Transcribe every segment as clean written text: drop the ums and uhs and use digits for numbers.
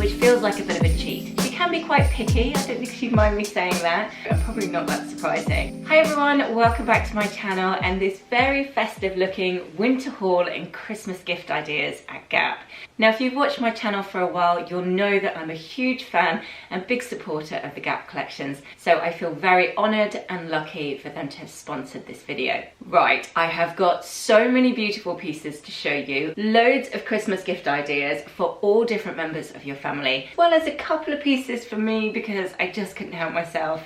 which feels like a bit of a cheat. She can be quite picky, I don't think she'd mind me saying that. Probably not that surprising. Hi everyone, welcome back to my channel and this very festive looking winter haul and Christmas gift ideas at Gap. Now if you've watched my channel for a while, you'll know that I'm a huge fan and big supporter of the Gap collections, so I feel very honoured and lucky for them to have sponsored this video. Right, I have got so many beautiful pieces to show you, loads of Christmas gift ideas for all different members of your family, as well as a couple of pieces for me because I just couldn't help myself.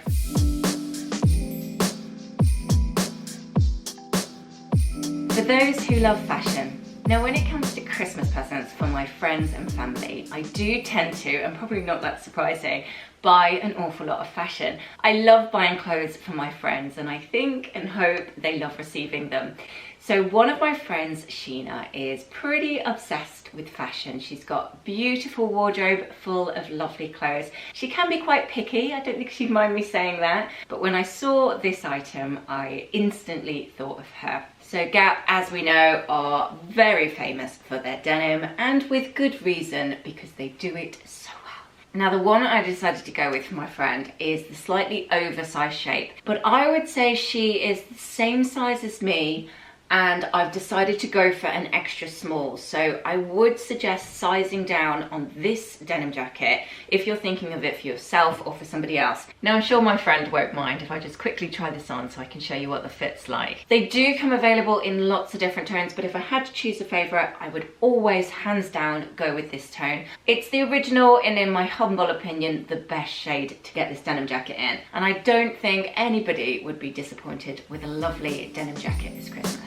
For those who love fashion. Now when it comes to Christmas presents for my friends and family, I do tend to, and probably not that surprising, buy an awful lot of fashion. I love buying clothes for my friends and I think and hope they love receiving them. So one of my friends, Sheena, is pretty obsessed with fashion. She's got a beautiful wardrobe full of lovely clothes. She can be quite picky, I don't think she'd mind me saying that, but when I saw this item, I instantly thought of her. So Gap, as we know, are very famous for their denim, and with good reason because they do it so well. Now the one I decided to go with for my friend is the slightly oversized shape, but I would say she is the same size as me, and I've decided to go for an extra small. So I would suggest sizing down on this denim jacket if you're thinking of it for yourself or for somebody else. Now I'm sure my friend won't mind if I just quickly try this on so I can show you what the fit's like. They do come available in lots of different tones, but if I had to choose a favorite, I would always hands down go with this tone. It's the original and in my humble opinion, the best shade to get this denim jacket in. And I don't think anybody would be disappointed with a lovely denim jacket this Christmas.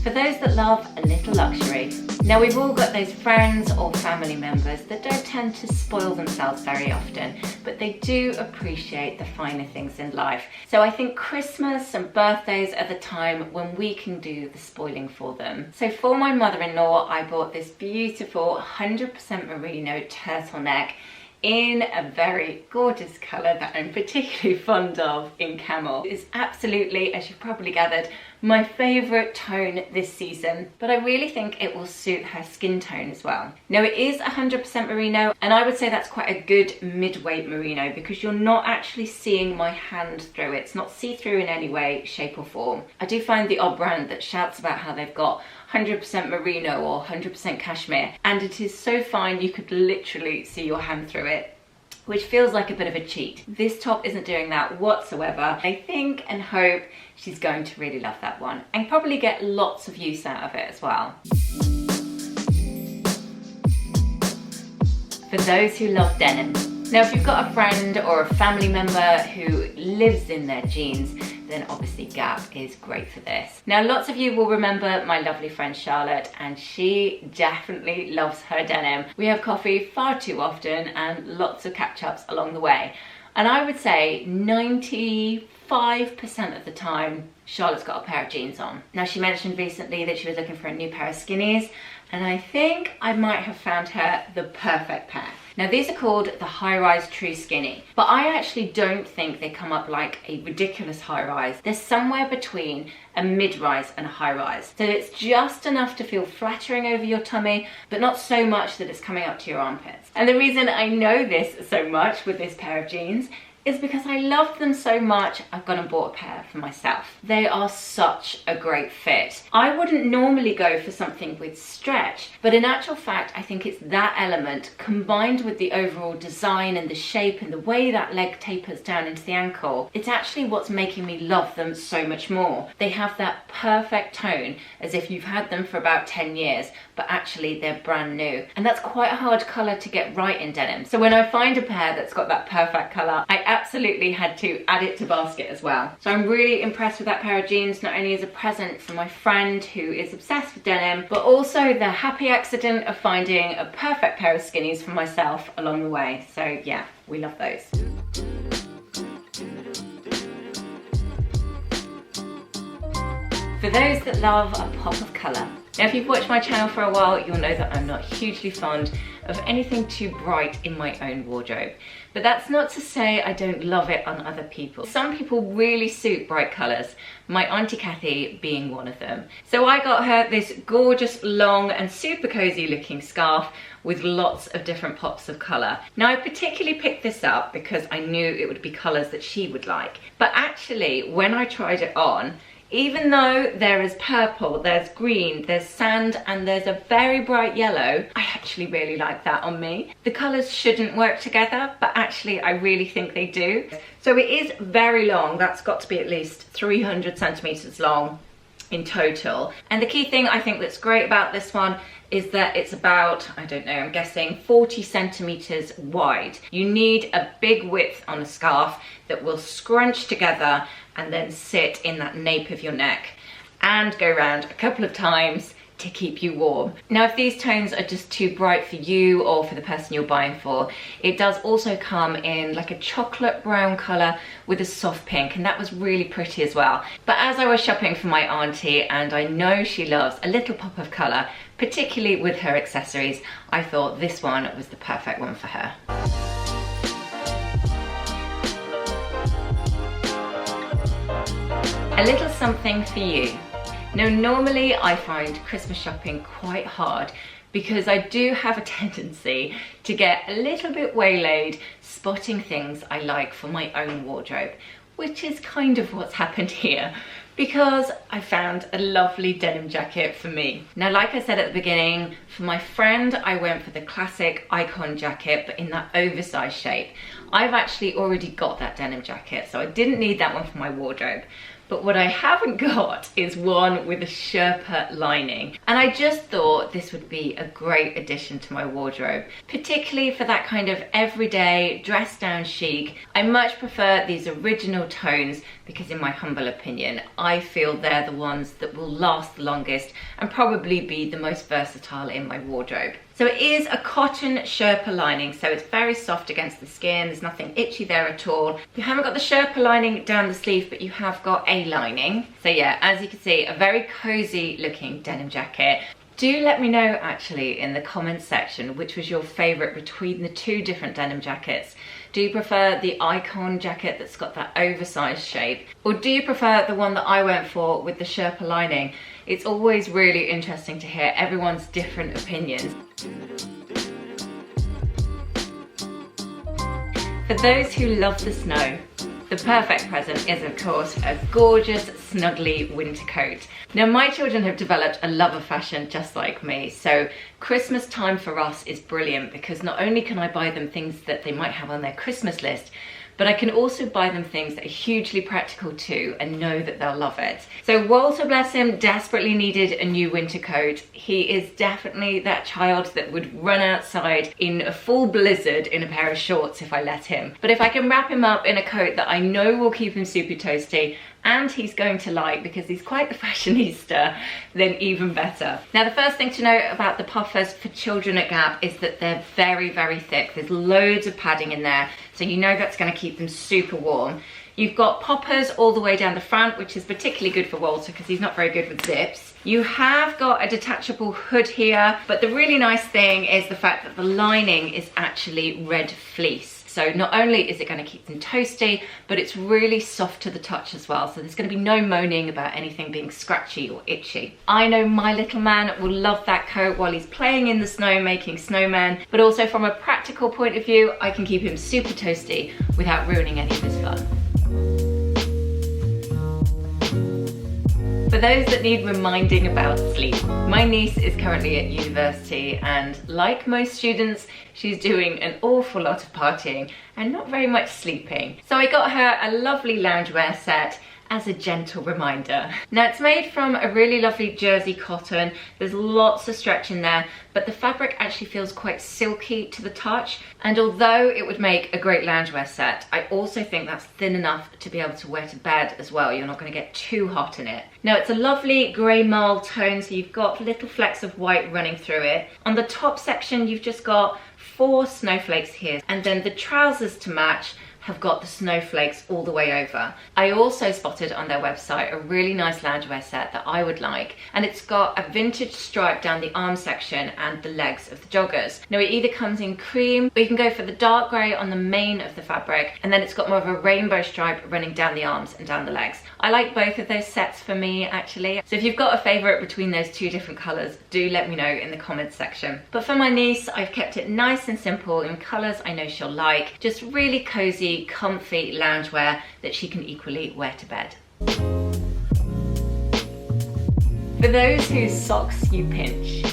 For those that love a little luxury. Now we've all got those friends or family members that don't tend to spoil themselves very often, but they do appreciate the finer things in life. So I think Christmas and birthdays are the time when we can do the spoiling for them. So for my mother-in-law, I bought this beautiful 100% merino turtleneck in a very gorgeous colour that I'm particularly fond of in camel. It's absolutely, as you've probably gathered, my favourite tone this season, but I really think it will suit her skin tone as well. Now it is 100% merino, and I would say that's quite a good mid-weight merino because you're not actually seeing my hand through it. It's not see-through in any way, shape or form. I do find the odd brand that shouts about how they've got 100% merino or 100% cashmere, and it is so fine you could literally see your hand through it, which feels like a bit of a cheat. This top isn't doing that whatsoever. I think and hope she's going to really love that one and probably get lots of use out of it as well. For those who love denim. Now if you've got a friend or a family member who lives in their jeans, then obviously Gap is great for this. Now lots of you will remember my lovely friend Charlotte, and she definitely loves her denim. We have coffee far too often and lots of catch-ups along the way. And I would say 95% of the time, Charlotte's got a pair of jeans on. Now she mentioned recently that she was looking for a new pair of skinnies, and I think I might have found her the perfect pair. Now these are called the high-rise true skinny, but I actually don't think they come up like a ridiculous high-rise. They're somewhere between a mid-rise and a high-rise. So it's just enough to feel flattering over your tummy, but not so much that it's coming up to your armpits. And the reason I know this so much with this pair of jeans is because I loved them so much, I've gone and bought a pair for myself. They are such a great fit. I wouldn't normally go for something with stretch, but in actual fact, I think it's that element combined with the overall design and the shape and the way that leg tapers down into the ankle. It's actually what's making me love them so much more. They have that perfect tone as if you've had them for about 10 years, but actually they're brand new. And that's quite a hard colour to get right in denim. So when I find a pair that's got that perfect colour, I absolutely had to add it to basket as well. So I'm really impressed with that pair of jeans, not only as a present for my friend who is obsessed with denim, but also the happy accident of finding a perfect pair of skinnies for myself along the way. So yeah, we love those. For those that love a pop of colour. Now, if you've watched my channel for a while, you'll know that I'm not hugely fond of anything too bright in my own wardrobe. But that's not to say I don't love it on other people. Some people really suit bright colours, my Auntie Kathy being one of them. So I got her this gorgeous, long and super cozy looking scarf with lots of different pops of colour. Now, I particularly picked this up because I knew it would be colours that she would like. But actually, when I tried it on, even though there is purple, there's green, there's sand, and there's a very bright yellow, I actually really like that on me. The colours shouldn't work together, but actually I really think they do. So it is very long. That's got to be at least 300 centimetres long in total. And the key thing I think that's great about this one is that it's about, I don't know, I'm guessing 40 centimetres wide. You need a big width on a scarf that will scrunch together and then sit in that nape of your neck and go around a couple of times to keep you warm. Now, if these tones are just too bright for you or for the person you're buying for, it does also come in like a chocolate brown colour with a soft pink, and that was really pretty as well. But as I was shopping for my auntie, and I know she loves a little pop of colour, particularly with her accessories, I thought this one was the perfect one for her. A little something for you. Now, normally I find Christmas shopping quite hard because I do have a tendency to get a little bit waylaid spotting things I like for my own wardrobe, which is kind of what's happened here, because I found a lovely denim jacket for me. Now, like I said at the beginning, for my friend, I went for the classic icon jacket, but in that oversized shape. I've actually already got that denim jacket, so I didn't need that one for my wardrobe. But what I haven't got is one with a Sherpa lining. And I just thought this would be a great addition to my wardrobe, particularly for that kind of everyday dress down chic. I much prefer these original tones because, in my humble opinion, I feel they're the ones that will last the longest and probably be the most versatile in my wardrobe. So it is a cotton Sherpa lining, so it's very soft against the skin. There's nothing itchy there at all. You haven't got the Sherpa lining down the sleeve, but you have got a lining. So yeah, as you can see, a very cozy looking denim jacket. Do let me know actually in the comments section which was your favourite between the two different denim jackets. Do you prefer the icon jacket that's got that oversized shape? Or do you prefer the one that I went for with the Sherpa lining? It's always really interesting to hear everyone's different opinions. For those who love the snow, the perfect present is, of course, a gorgeous, snuggly winter coat. Now, my children have developed a love of fashion just like me, so Christmas time for us is brilliant because not only can I buy them things that they might have on their Christmas list, but I can also buy them things that are hugely practical too and know that they'll love it. So Walter, bless him, desperately needed a new winter coat. He is definitely that child that would run outside in a full blizzard in a pair of shorts if I let him. But if I can wrap him up in a coat that I know will keep him super toasty and he's going to like because he's quite the fashionista, then even better. Now, the first thing to note about the puffers for children at Gap is that they're very, very thick. There's loads of padding in there, so you know that's going to keep them super warm. You've got poppers all the way down the front, which is particularly good for Walter because he's not very good with zips. You have got a detachable hood here, but the really nice thing is the fact that the lining is actually red fleece. So not only is it going to keep them toasty, but it's really soft to the touch as well. So there's going to be no moaning about anything being scratchy or itchy. I know my little man will love that coat while he's playing in the snow, making snowmen. But also from a practical point of view, I can keep him super toasty without ruining any of his fun. For those that need reminding about sleep, my niece is currently at university and like most students, she's doing an awful lot of partying and not very much sleeping. So I got her a lovely loungewear set as a gentle reminder. Now, it's made from a really lovely jersey cotton. There's lots of stretch in there, but the fabric actually feels quite silky to the touch. And although it would make a great loungewear set, I also think that's thin enough to be able to wear to bed as well. You're not going to get too hot in it. Now, it's a lovely grey marl tone, so you've got little flecks of white running through it. On the top section, you've just got 4 snowflakes here, and then the trousers to match have got the snowflakes all the way over. I also spotted on their website a really nice loungewear set that I would like, and it's got a vintage stripe down the arm section and the legs of the joggers. Now it either comes in cream, or you can go for the dark grey on the mane of the fabric, and then it's got more of a rainbow stripe running down the arms and down the legs. I like both of those sets for me actually, so if you've got a favourite between those two different colours, do let me know in the comments section. But for my niece, I've kept it nice and simple in colours I know she'll like, just really cosy, comfy loungewear that she can equally wear to bed. For those whose socks you pinch,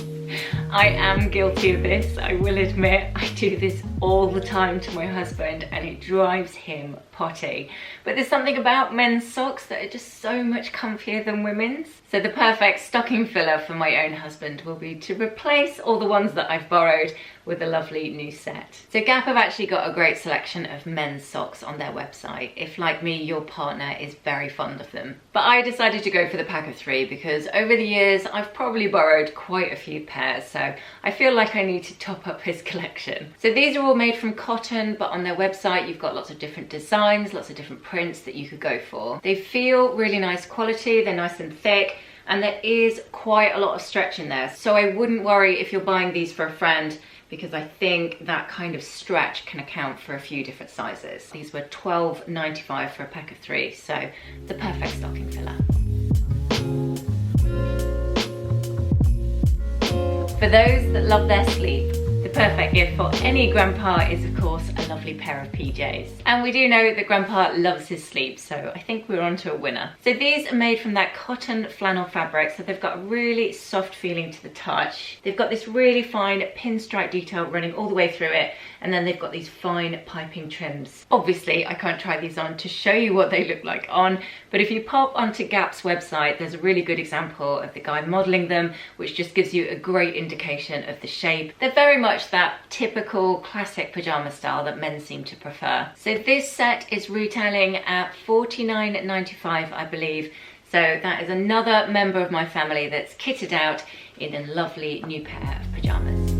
I am guilty of this, I will admit. I do this all the time to my husband and it drives him potty. But there's something about men's socks that are just so much comfier than women's. So the perfect stocking filler for my own husband will be to replace all the ones that I've borrowed with a lovely new set. So Gap have actually got a great selection of men's socks on their website, if like me your partner is very fond of them. But I decided to go for the pack of 3 because over the years I've probably borrowed quite a few pairs, so I feel like I need to top up his collection. So these are all made from cotton, but on their website you've got lots of different designs, lots of different prints that you could go for. They feel really nice quality, they're nice and thick, and there is quite a lot of stretch in there. So I wouldn't worry if you're buying these for a friend, because I think that kind of stretch can account for a few different sizes. These were $12.95 for a pack of 3, so the perfect stocking filler. For those that love their sleep, the perfect gift for any grandpa is of course a lovely pair of PJs. And we do know that grandpa loves his sleep, so I think we're onto a winner. So these are made from that cotton flannel fabric, so they've got a really soft feeling to the touch. They've got this really fine pinstripe detail running all the way through it, and then they've got these fine piping trims. Obviously I can't try these on to show you what they look like on, but if you pop onto Gap's website, there's a really good example of the guy modelling them, which just gives you a great indication of the shape. They're very much that typical classic pyjama style that men seem to prefer. So this set is retailing at $49.95, I believe. So that is another member of my family that's kitted out in a lovely new pair of pyjamas.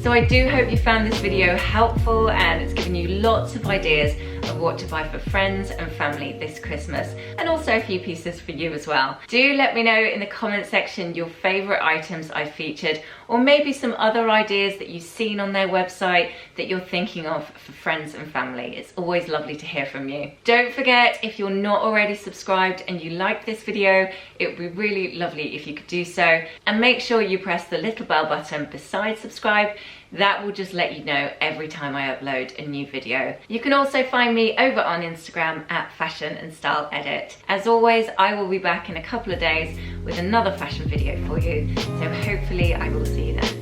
So I do hope you found this video helpful and it's given you lots of ideas of what to buy for friends and family this Christmas, and also a few pieces for you as well. Do let me know in the comment section your favourite items I featured, or maybe some other ideas that you've seen on their website that you're thinking of for friends and family. It's always lovely to hear from you. Don't forget, if you're not already subscribed and you like this video, it would be really lovely if you could do so, and make sure you press the little bell button beside subscribe. That will just let you know every time I upload a new video. You can also find me over on Instagram at Fashion and Style Edit. As always, I will be back in a couple of days with another fashion video for you, so hopefully I will see you then.